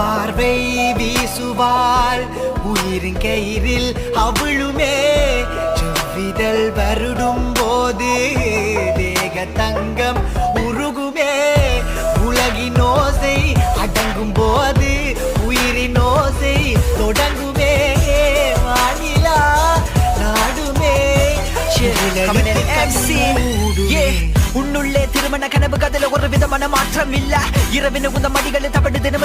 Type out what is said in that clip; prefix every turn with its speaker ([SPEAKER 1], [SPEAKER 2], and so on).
[SPEAKER 1] பார்வை வீசுவாள் உயிரின் கயிறில் அவளுமே செவ்விதழ் வருடும் போது தேக தங்கம் உருகுமே உலகின் ஓசை அடங்கும் போது உயிரின் ஓசை தொடங்குமே வானிலா நாடுமே
[SPEAKER 2] உன்னுள்ளே திருமண கனவு கதில ஒரு விதமான மாற்றம் இல்ல இரவின உந்த மடிகளை தவடு தினம